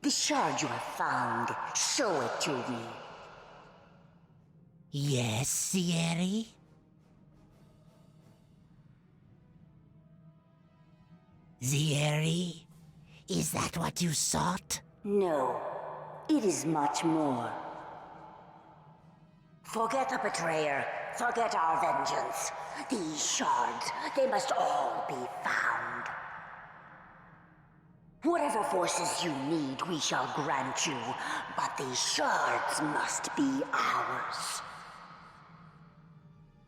The shard you have found, show it to me. Yes, Sierra? Sierra? Is that what you sought? No, it is much more. Forget the betrayer, forget our vengeance. These shards, they must all be found. Whatever forces you need, we shall grant you, but these shards must be ours.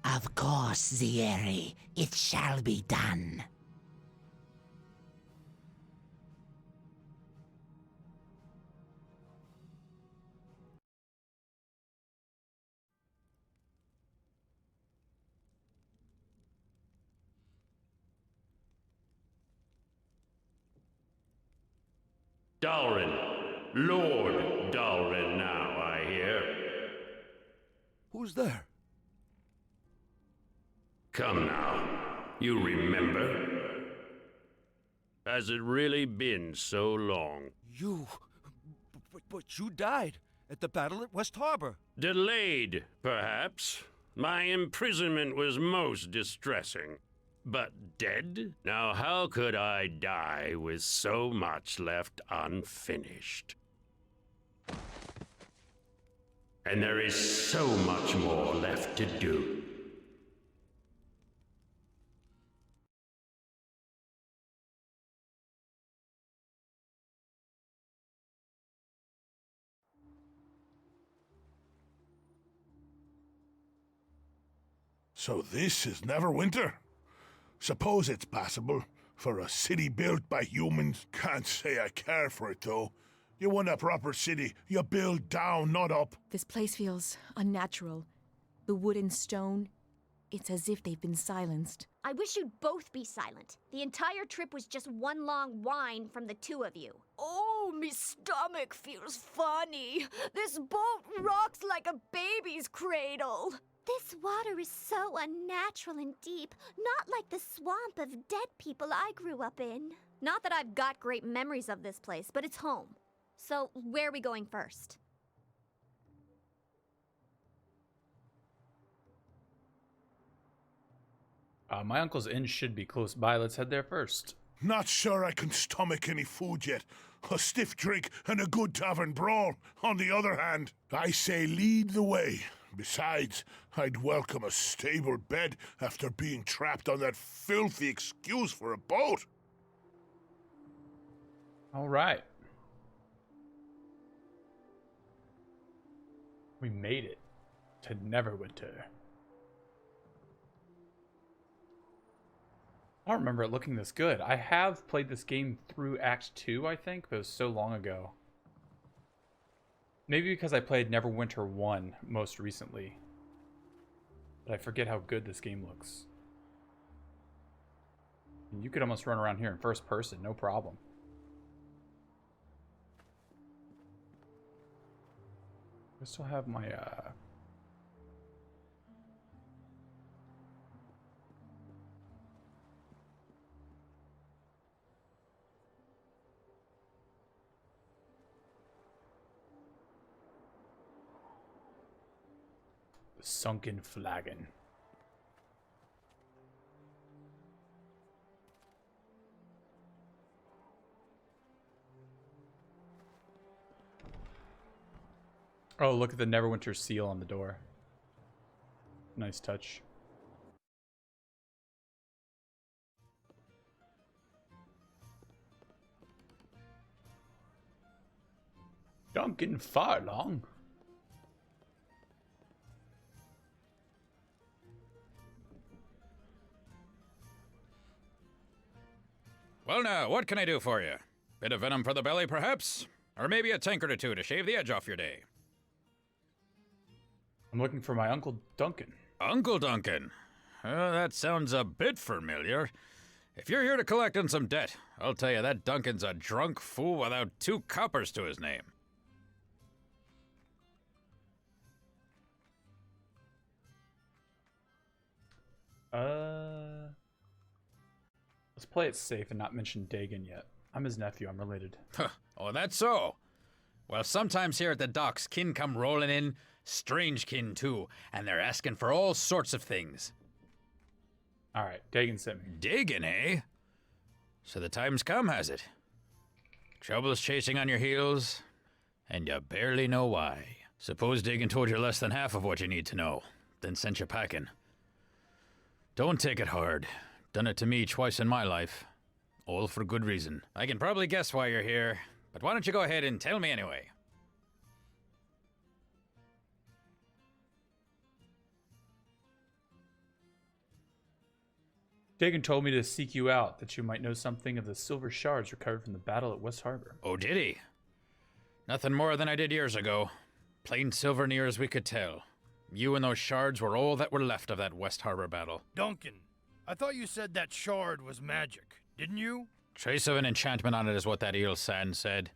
Of course, Sierra. It shall be done. Dalrin. Lord Dalrin now, I hear. Who's there? Come now. You remember? Has it really been so long? You... But you died at the battle at West Harbor. Delayed, perhaps. My imprisonment was most distressing. But dead? Now how could I die with so much left unfinished? And there is so much more left to do. So this is Neverwinter? Suppose it's passable for a city built by humans. Can't say I care for it, though. You want a proper city, you build down, not up. This place feels unnatural. The wood and stone, it's as if they've been silenced. I wish you'd both be silent. The entire trip was just one long whine from the two of you. Oh, me stomach feels funny. This boat rocks like a baby's cradle. This water is so unnatural and deep, not like the swamp of dead people I grew up in. Not that I've got great memories of this place, but it's home. So, where are we going first? My uncle's inn should be close by. Let's head there first. Not sure I can stomach any food yet. A stiff drink and a good tavern brawl, on the other hand. I say lead the way. Besides, I'd welcome a stable bed after being trapped on that filthy excuse for a boat. All right. We made it to Neverwinter. I don't remember it looking this good. I have played this game through Act 2, I think, but it was so long ago. Maybe because I played Neverwinter 1 most recently. But I forget how good this game looks. And you could almost run around here in first person, no problem. I still have my, the sunken flagon. Oh, look at the Neverwinter seal on the door. Nice touch. Duncan Farlong. Well now, what can I do for you? Bit of venom for the belly, perhaps? Or maybe a tankard or two to shave the edge off your day? I'm looking for my Uncle Duncan. Uncle Duncan? That sounds a bit familiar. If you're here to collect on some debt, I'll tell you that Duncan's a drunk fool without 2 coppers to his name. Let's play it safe and not mention Dagon yet. I'm his nephew, I'm related. Oh, that's so. Well, sometimes here at the docks, kin come rolling in, strange kin too, and they're asking for all sorts of things. All right, Dagon sent me. Digging, eh? So the time's come, has it? Trouble's chasing on your heels, and you barely know why. Suppose Dagon told you less than half of what you need to know, then sent you packing. Don't take it hard. Done it to me twice in my life. All for good reason. I can probably guess why you're here, but why don't you go ahead and tell me anyway? Dagon told me to seek you out, that you might know something of the silver shards recovered from the battle at West Harbor. Oh, did he? Nothing more than I did years ago. Plain silver near as we could tell. You and those shards were all that were left of that West Harbor battle. Duncan, I thought you said that shard was magic, didn't you? Trace of an enchantment on it is what that eel sand said,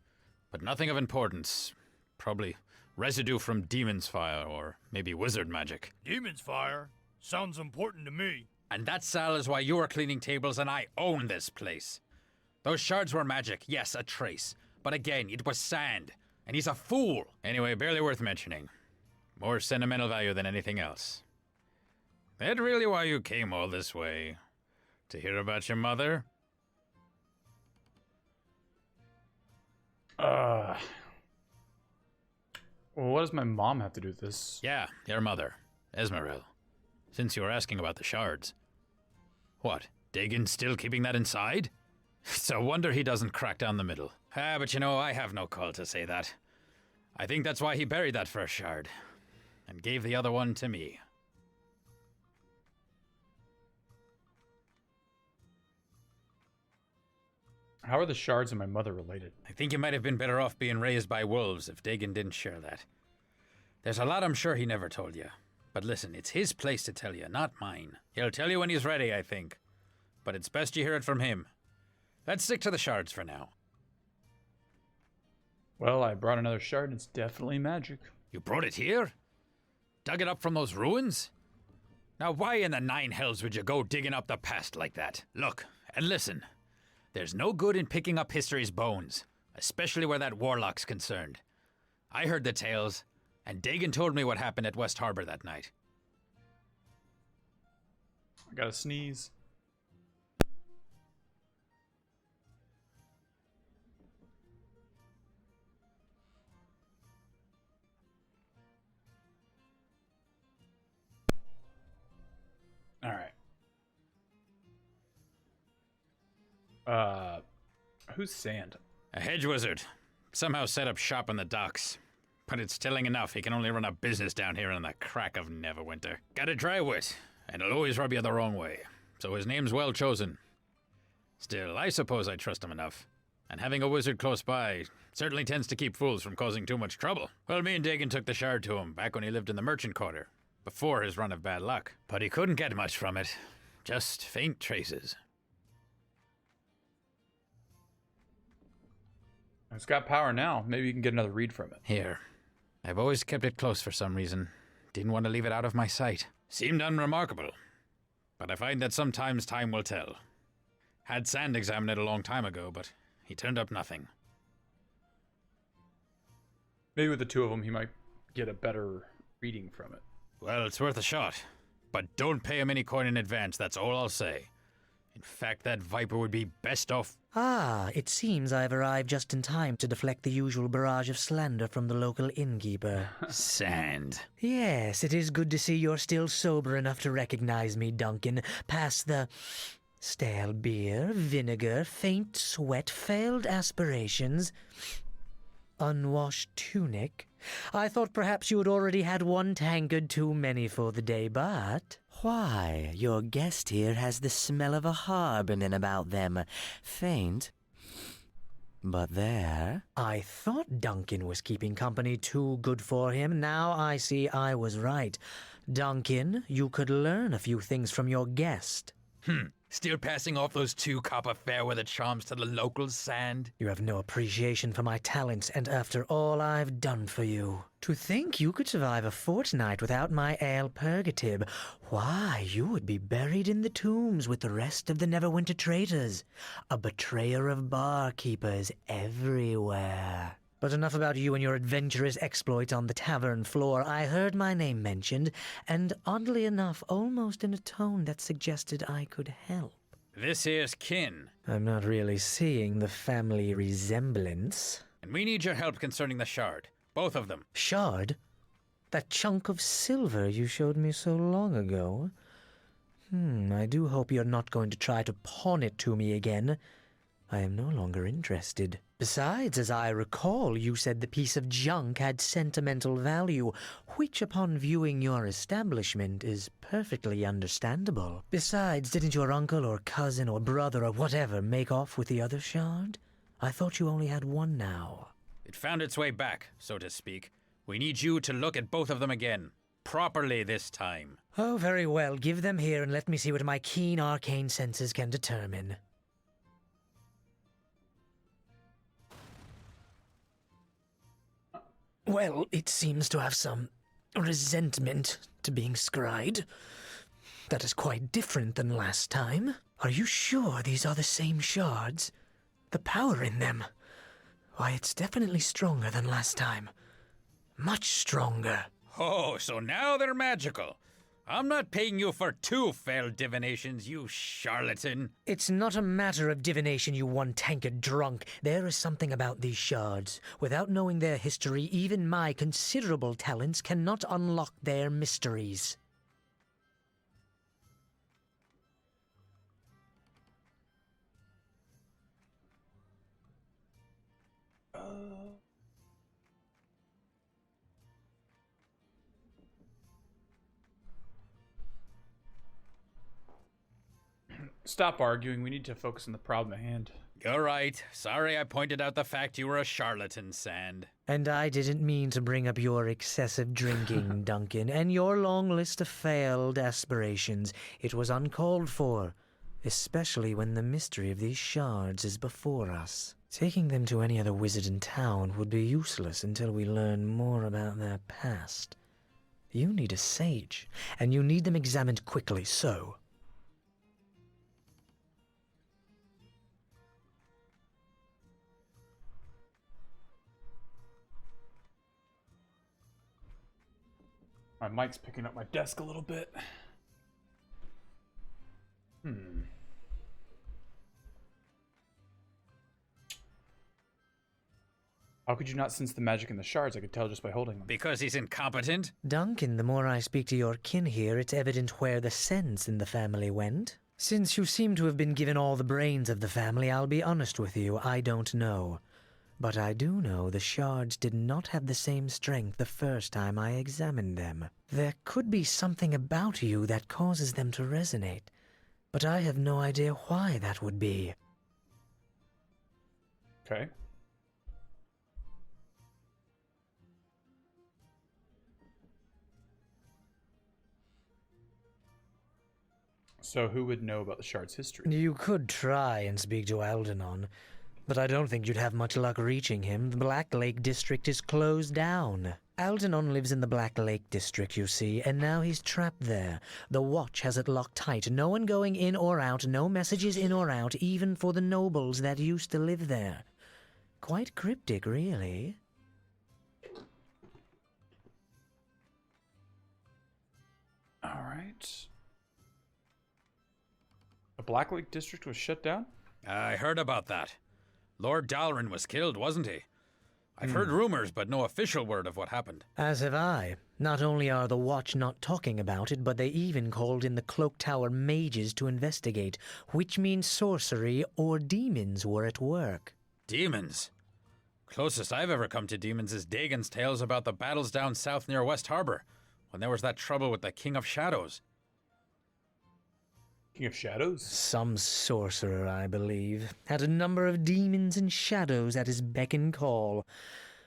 but nothing of importance. Probably residue from demon's fire, or maybe wizard magic. Demon's fire? Sounds important to me. And that, Sal, is why you are cleaning tables and I own this place. Those shards were magic, yes, a trace. But again, it was sand, and he's a fool. Anyway, barely worth mentioning. More sentimental value than anything else. That really why you came all this way? To hear about your mother? Well, what does my mom have to do with this? Yeah, your mother, Esmeril. Since you were asking about the shards. What, Dagon's still keeping that inside? It's a wonder he doesn't crack down the middle. But you know, I have no call to say that. I think that's why he buried that first shard, and gave the other one to me. How are the shards and my mother related? I think you might have been better off being raised by wolves if Dagon didn't share that. There's a lot I'm sure he never told you. But listen, it's his place to tell you, not mine. He'll tell you when he's ready, I think. But it's best you hear it from him. Let's stick to the shards for now. Well, I brought another shard, and it's definitely magic. You brought it here? Dug it up from those ruins? Now why in the nine hells would you go digging up the past like that? Look, and listen. There's no good in picking up history's bones, especially where that warlock's concerned. I heard the tales, and Dagon told me what happened at West Harbor that night. I gotta sneeze. All right. Who's Sand? A hedge wizard. Somehow set up shop on the docks. But it's telling enough he can only run a business down here in the crack of Neverwinter. Got a dry wit, and he'll always rub you the wrong way. So his name's well chosen. Still, I suppose I trust him enough. And having a wizard close by certainly tends to keep fools from causing too much trouble. Well, me and Dagon took the shard to him back when he lived in the merchant quarter, before his run of bad luck. But he couldn't get much from it. Just faint traces. It's got power now. Maybe you can get another read from it. Here. I've always kept it close for some reason. Didn't want to leave it out of my sight. Seemed unremarkable. But I find that sometimes time will tell. Had Sand examine it a long time ago, but he turned up nothing. Maybe with the two of them, he might get a better reading from it. Well, it's worth a shot. But don't pay him any coin in advance, that's all I'll say. In fact, that viper would be best off... Ah, it seems I've arrived just in time to deflect the usual barrage of slander from the local innkeeper. Sand. Yes, it is good to see you're still sober enough to recognize me, Duncan, past the stale beer, vinegar, faint sweat, failed aspirations, unwashed tunic. I thought perhaps you had already had one tankard too many for the day, but... Why, your guest here has the smell of a harbin about them. Faint, but there. I thought Duncan was keeping company too good for him. Now I see I was right. Duncan, you could learn a few things from your guest. Still passing off those 2 copper fairweather charms to the locals, Sand? You have no appreciation for my talents, and after all I've done for you. To think you could survive a fortnight without my ale purgative. Why, you would be buried in the tombs with the rest of the Neverwinter traitors. A betrayer of barkeepers everywhere. But enough about you and your adventurous exploits on the tavern floor. I heard my name mentioned, and oddly enough, almost in a tone that suggested I could help. This here's kin, I'm not really seeing the family resemblance. and we need your help concerning the shard. Both of them. Shard? That chunk of silver you showed me so long ago? I do hope you're not going to try to pawn it to me again. I am no longer interested. Besides, as I recall, you said the piece of junk had sentimental value, which upon viewing your establishment is perfectly understandable. Besides, didn't your uncle or cousin or brother or whatever make off with the other shard? I thought you only had one now. It found its way back, so to speak. We need you to look at both of them again. Properly this time. Oh, very well. Give them here and let me see what my keen arcane senses can determine. Well, it seems to have some resentment to being scryed. That is quite different than last time. Are you sure these are the same shards? The power in them? Why, it's definitely stronger than last time. Much stronger. Oh, so now they're magical. I'm not paying you for two failed divinations, you charlatan. It's not a matter of divination, you one-tankard drunk. There is something about these shards. Without knowing their history, even my considerable talents cannot unlock their mysteries. Stop arguing. We need to focus on the problem at hand. You're right. Sorry I pointed out the fact you were a charlatan, Sand. And I didn't mean to bring up your excessive drinking, Duncan, and your long list of failed aspirations. It was uncalled for, especially when the mystery of these shards is before us. Taking them to any other wizard in town would be useless until we learn more about their past. You need a sage, and you need them examined quickly, so... My mic's picking up my desk a little bit. How could you not sense the magic in the shards? I could tell just by holding them. Because he's incompetent? Duncan, the more I speak to your kin here, it's evident where the sense in the family went. Since you seem to have been given all the brains of the family, I'll be honest with you, I don't know. But I do know the shards did not have the same strength the first time I examined them. There could be something about you that causes them to resonate, but I have no idea why that would be. Okay. So who would know about the shard's history? You could try and speak to Algernon, but I don't think you'd have much luck reaching him. The Black Lake District is closed down. Algernon lives in the Black Lake District, you see, and now he's trapped there. The watch has it locked tight. No one going in or out, no messages in or out, even for the nobles that used to live there. Quite cryptic, really. All right. The Black Lake District was shut down? I heard about that. Lord Dalrin was killed, wasn't he? I've heard rumors, but no official word of what happened. As have I. Not only are the Watch not talking about it, but they even called in the Cloak Tower mages to investigate, which means sorcery or demons were at work. Demons? Closest I've ever come to demons is Dagon's tales about the battles down south near West Harbor, when there was that trouble with the King of Shadows. King of Shadows? Some sorcerer, I believe, had a number of demons and shadows at his beck and call.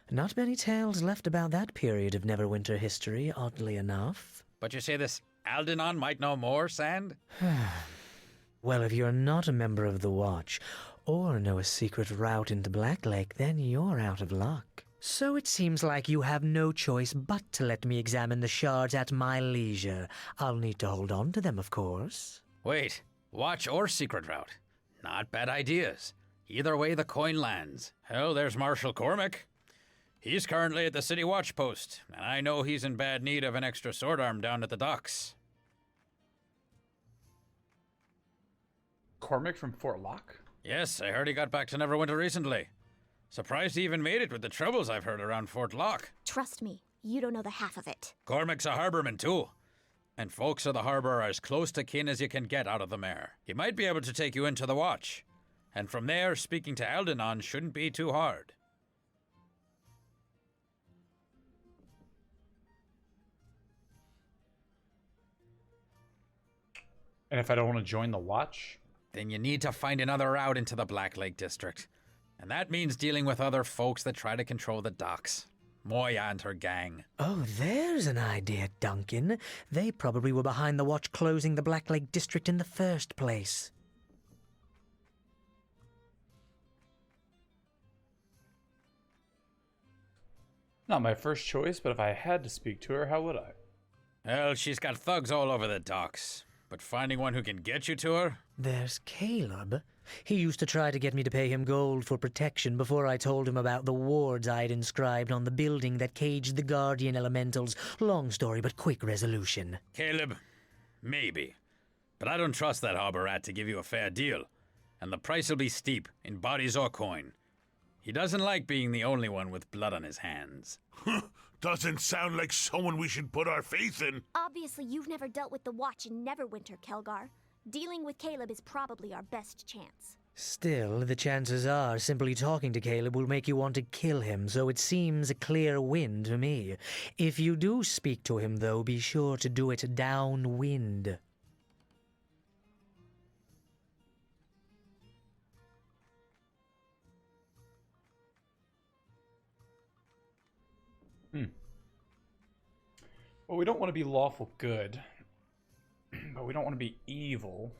Not many tales left about that period of Neverwinter history, oddly enough. But you say this Algernon might know more, Sand? Well, if you're not a member of the Watch, or know a secret route into Black Lake, then you're out of luck. So it seems like you have no choice but to let me examine the shards at my leisure. I'll need to hold on to them, of course. Wait, watch or secret route? Not bad ideas. Either way the coin lands. Hell, there's Marshal Cormac. He's currently at the city watch post, and I know he's in bad need of an extra sword arm down at the docks. Cormac from Fort Locke? Yes, I heard he got back to Neverwinter recently. Surprised he even made it with the troubles I've heard around Fort Locke. Trust me, you don't know the half of it. Cormac's a harborman too, and folks of the harbor are as close to kin as you can get out of the mare. He might be able to take you into the watch, and from there, speaking to Aldenon shouldn't be too hard. And if I don't want to join the watch? Then you need to find another route into the Black Lake District. And that means dealing with other folks that try to control the docks. Moya and her gang. Oh, there's an idea, Duncan. They probably were behind the watch closing the Black Lake District in the first place. Not my first choice, but if I had to speak to her, how would I? Well, she's got thugs all over the docks. But finding one who can get you to her? There's Caleb. He used to try to get me to pay him gold for protection before I told him about the wards I'd inscribed on the building that caged the Guardian Elementals. Long story, but quick resolution. Caleb, maybe. But I don't trust that harbor rat to give you a fair deal. And the price will be steep, in bodies or coin. He doesn't like being the only one with blood on his hands. Doesn't sound like someone we should put our faith in. Obviously, you've never dealt with the Watch in Neverwinter, Kelgar. Dealing with Caleb is probably our best chance. Still, the chances are simply talking to Caleb will make you want to kill him, so it seems a clear win to me. If you do speak to him, though, be sure to do it downwind. Well, we don't want to be lawful good, but we don't want to be evil.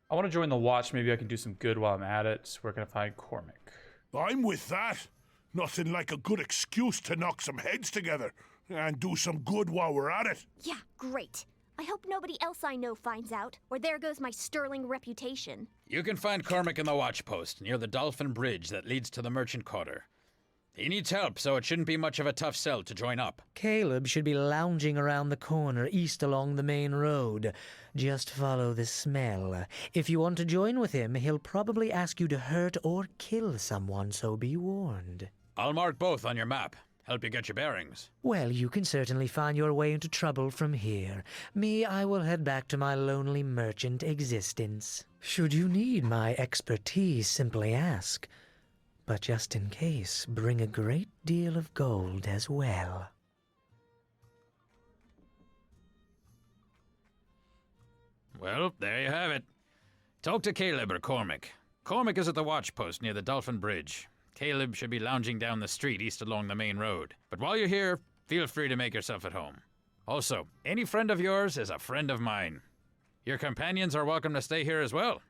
I want to join the watch. Maybe I can do some good while I'm at it. Where can I find Cormac? I'm with that. Nothing like a good excuse to knock some heads together and do some good while we're at it. Yeah, great. I hope nobody else I know finds out, or there goes my sterling reputation. You can find Cormac in the watch post near the Dolphin Bridge that leads to the Merchant Quarter. He needs help, so it shouldn't be much of a tough sell to join up. Caleb should be lounging around the corner east along the main road. Just follow the smell. If you want to join with him, he'll probably ask you to hurt or kill someone, so be warned. I'll mark both on your map. Help you get your bearings. Well, you can certainly find your way into trouble from here. Me, I will head back to my lonely merchant existence. Should you need my expertise, simply ask. But just in case, bring a great deal of gold as well. Well, there you have it. Talk to Caleb or Cormac. Cormac is at the watch post near the Dolphin Bridge. Caleb should be lounging down the street east along the main road. But while you're here, feel free to make yourself at home. Also, any friend of yours is a friend of mine. Your companions are welcome to stay here as well.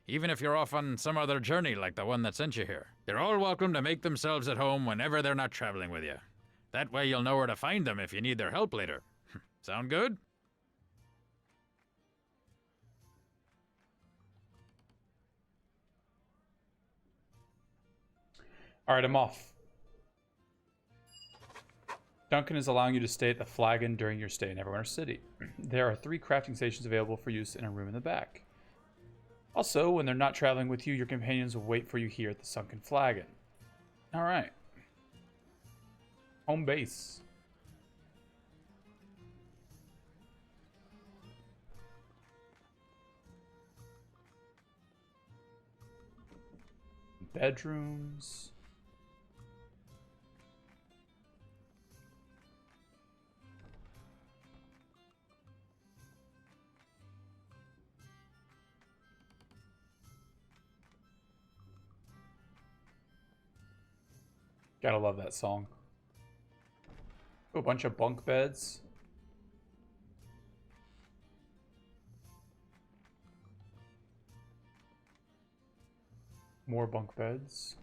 Even if you're off on some other journey like the one that sent you here. They're all welcome to make themselves at home whenever they're not traveling with you. That way you'll know where to find them if you need their help later. Sound good? Alright, I'm off. Duncan is allowing you to stay at the Flagon during your stay in Neverwinter City. There are 3 crafting stations available for use in a room in the back. Also, when they're not traveling with you, your companions will wait for you here at the Sunken Flagon. Alright. Home base. Bedrooms. Gotta love that song. Oh, a bunch of bunk beds. More bunk beds.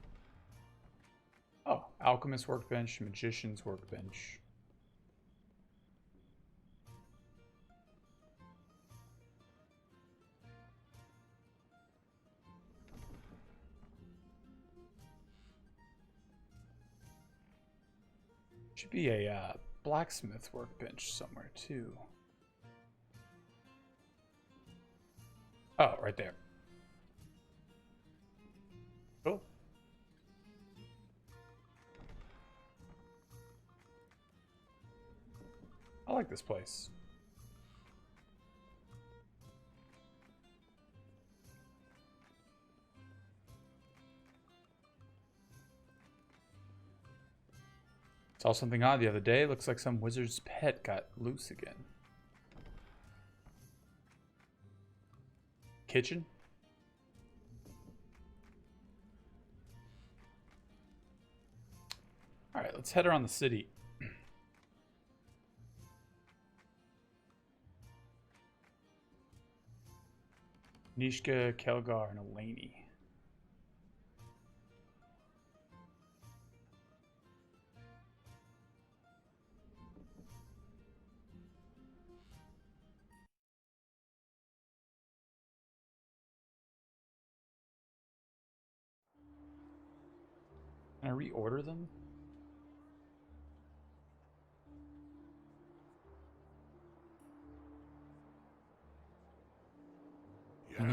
Oh, alchemist workbench, magician's workbench. Should be a blacksmith workbench somewhere too. Oh, right there. Cool. I like this place. Saw something odd the other day. Looks like some wizard's pet got loose again. Kitchen? Alright, let's head around the city. Nishka, Kelgar, and Eleni. Can I reorder them? Yeah.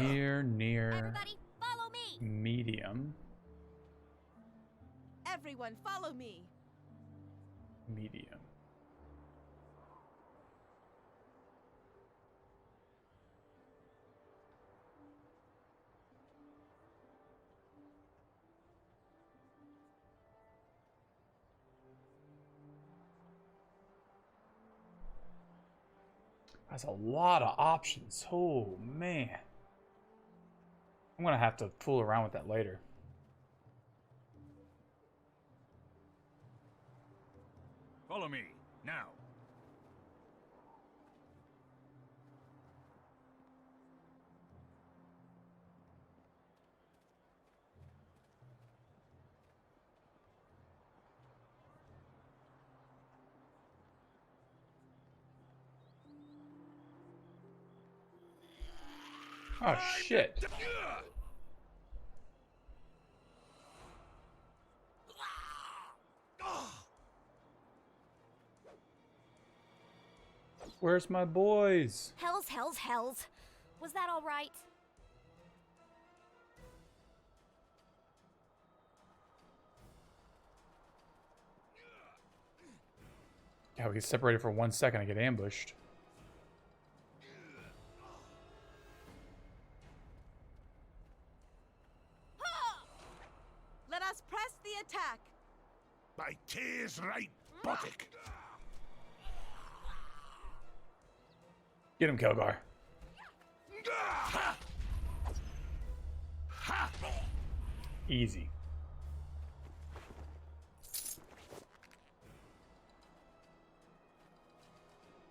Near, Everybody, follow me! medium, Everyone, follow me. medium. That's a lot of options. Oh, man. I'm going to have to fool around with that later. Follow me, now. Oh, shit. Where's my boys? Hells. Was that all right? Yeah, we get separated for 1 second. I get ambushed. Let us press the attack. By tears right buttock. Get him, Kelgar. Easy.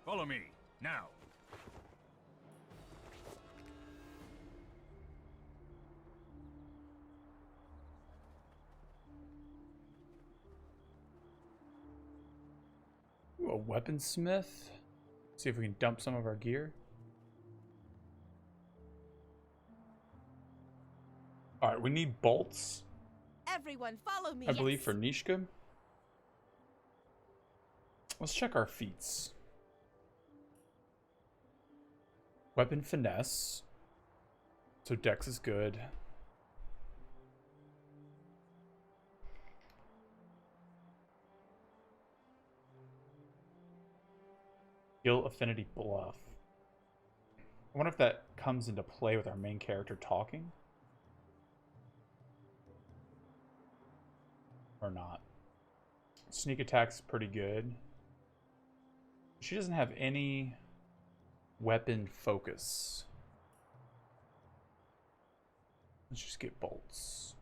Follow me, now. Ooh, a weaponsmith. See if we can dump some of our gear. Alright, we need bolts, Everyone, follow me. I believe, for Nishka. Let's check our feats. Weapon finesse. So dex is good. Skill affinity bluff. I wonder if that comes into play with our main character talking. Or not. Sneak attack's pretty good. She doesn't have any weapon focus. Let's just get bolts.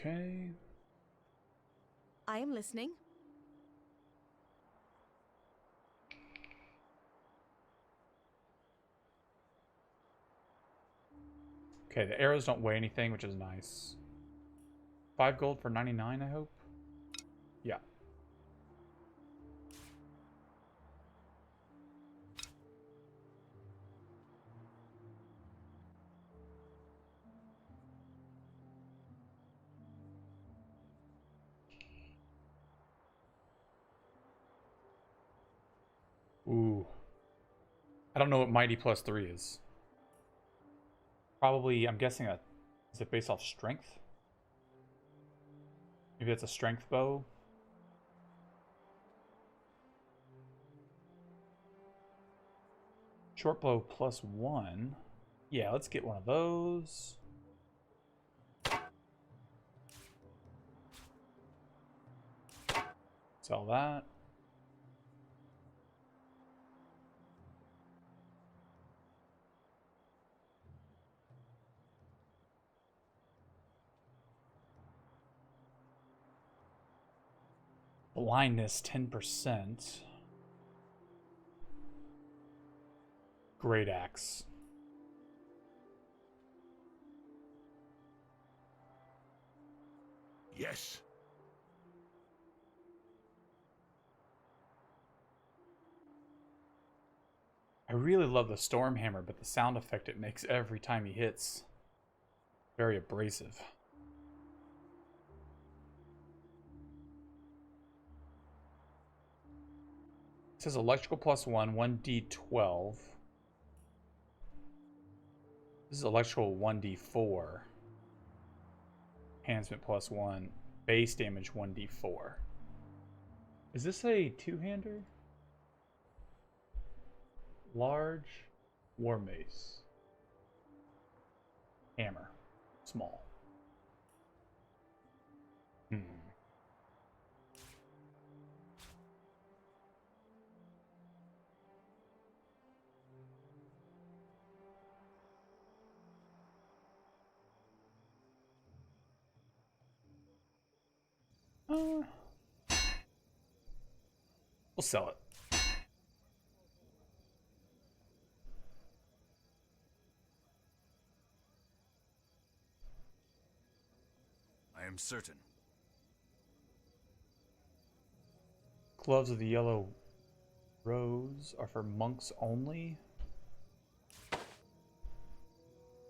Okay. I am listening. Okay, the arrows don't weigh anything, which is nice. 5 gold for 99, I hope. Ooh. I don't know what Mighty +3 is. Probably, I'm guessing that, is it based off strength? Maybe it's a strength bow. Short bow +1. Yeah, let's get one of those. Sell that. Blindness 10%. Great axe. Yes. I really love the storm hammer, but the sound effect it makes every time he hits. Very abrasive. It says electrical +1, 1d12. This is electrical 1d4. Enhancement +1. Base damage 1d4. Is this a two-hander? Large. War mace. Hammer. Small. We'll sell it. I am certain. Gloves of the yellow rose are for monks only.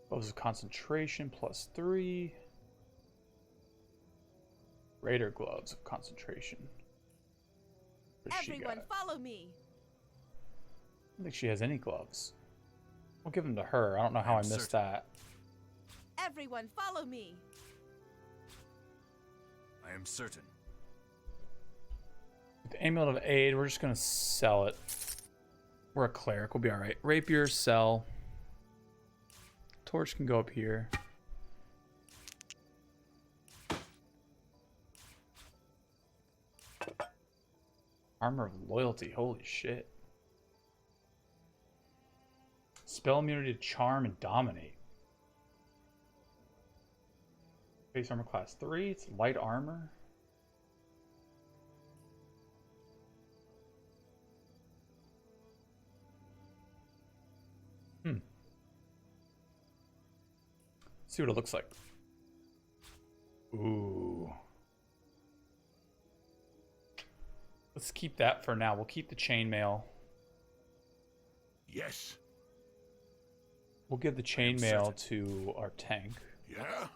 Gloves of concentration +3. Raider gloves of concentration. Everyone, follow me. I don't think she has any gloves. We'll give them to her. I don't know how I missed that. Everyone, follow me. I am certain. The amulet of aid, we're just gonna sell it. We're a cleric, we'll be alright. Rapier, sell. Torch can go up here. Armor of loyalty, holy shit. Spell immunity to charm and dominate. Base armor class 3, it's light armor. See what it looks like. Ooh. Let's keep that for now. We'll keep the chainmail. Yes. We'll give the chainmail to our tank. Yeah?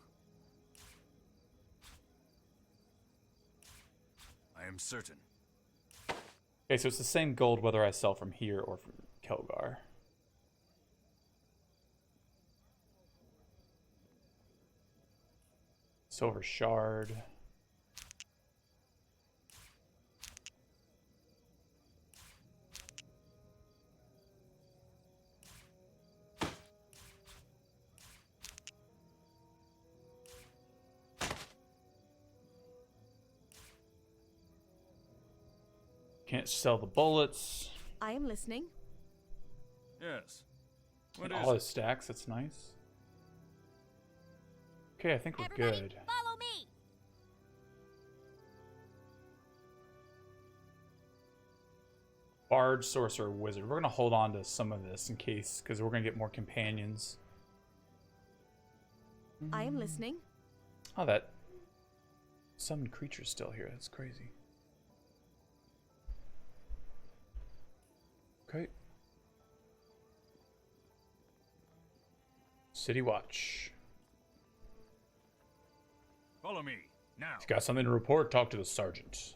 I am certain. Okay, so it's the same gold whether I sell from here or from Kelgar. Silver shard. Can't sell the bullets. I am listening. Yes. What And is all it? his stacks, that's nice. Okay, I think we're Everybody, good. follow me. Bard, sorcerer, wizard. We're gonna hold on to some of this in case, because we're gonna get more companions. I am listening. Oh, that summoned creature's still here. That's crazy. Okay. City watch. Follow me now. If you got something to report, talk to the sergeant.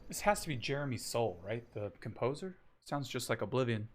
This has to be Jeremy Soule, right? The composer? Sounds just like Oblivion.